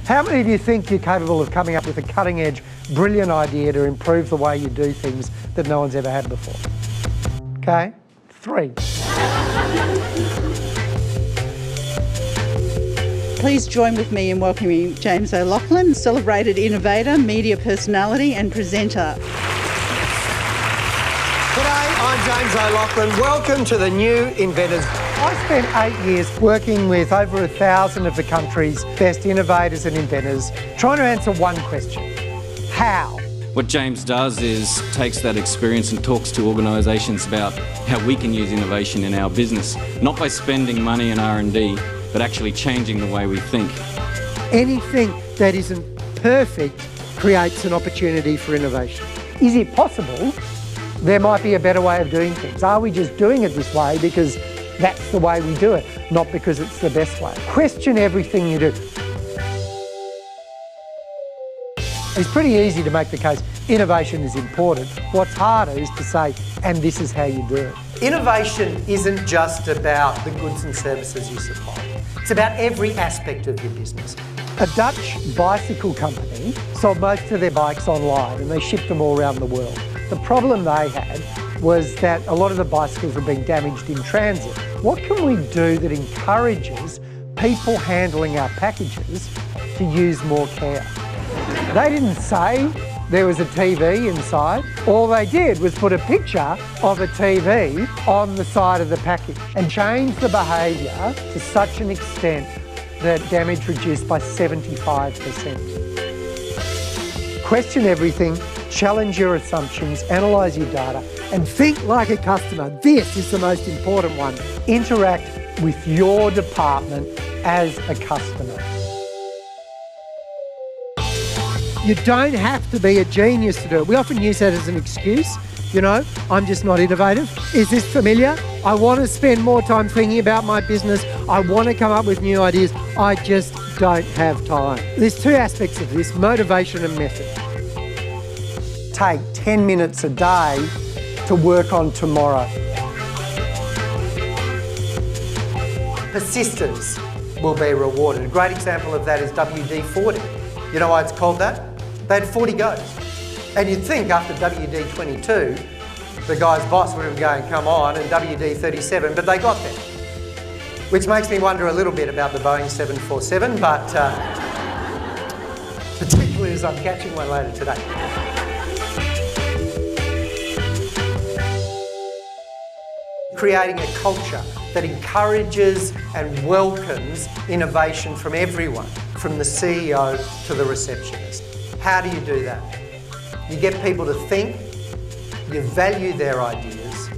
How many of you think you're capable of coming up with a cutting-edge, brilliant idea to improve the way you do things that no one's ever had before? Okay, 3. Please join with me in welcoming James O'Loughlin, celebrated innovator, media personality and presenter. G'day, I'm James O'Loughlin. Welcome to the New Inventors. I spent 8 years working with over 1,000 of the country's best innovators and inventors, trying to answer one question: how? What James does is takes that experience and talks to organisations about how we can use innovation in our business, not by spending money in R&D, but actually changing the way we think. Anything that isn't perfect creates an opportunity for innovation. Is it possible there might be a better way of doing things? Are we just doing it this way because that's the way we do it, not because it's the best way? Question everything you do. It's pretty easy to make the case innovation is important. What's harder is to say, and this is how you do it. Innovation isn't just about the goods and services you supply. It's about every aspect of your business. A Dutch bicycle company sold most of their bikes online and they shipped them all around the world. The problem they had was that a lot of the bicycles were being damaged in transit. What can we do that encourages people handling our packages to use more care? They didn't say there was a TV inside. All they did was put a picture of a TV on the side of the package and change the behaviour to such an extent that damage reduced by 75%. Question everything, challenge your assumptions, analyse your data, and think like a customer. This is the most important one. Interact with your department as a customer. You don't have to be a genius to do it. We often use that as an excuse. You know, I'm just not innovative. Is this familiar? I want to spend more time thinking about my business. I want to come up with new ideas. I just don't have time. There's 2 aspects of this: motivation and method. Take 10 minutes a day to work on tomorrow. Persistence will be rewarded. A great example of that is WD-40. You know why it's called that? They had 40 goes. And you'd think after WD-22, the guy's boss would have been going, come on, and WD-37, but they got there. Which makes me wonder a little bit about the Boeing 747, but particularly as I'm catching one later today. Creating a culture that encourages and welcomes innovation from everyone, from the CEO to the receptionist. How do you do that? You get people to think, you value their ideas,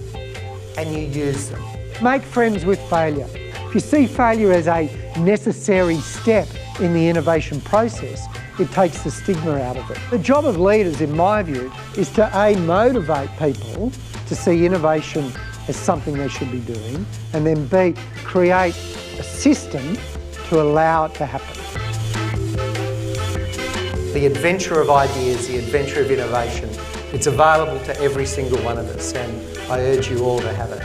and you use them. Make friends with failure. If you see failure as a necessary step in the innovation process, it takes the stigma out of it. The job of leaders, in my view, is to A, motivate people to see innovation as something they should be doing, and then B, create a system to allow it to happen. The adventure of ideas, the adventure of innovation, it's available to every single one of us, and I urge you all to have it.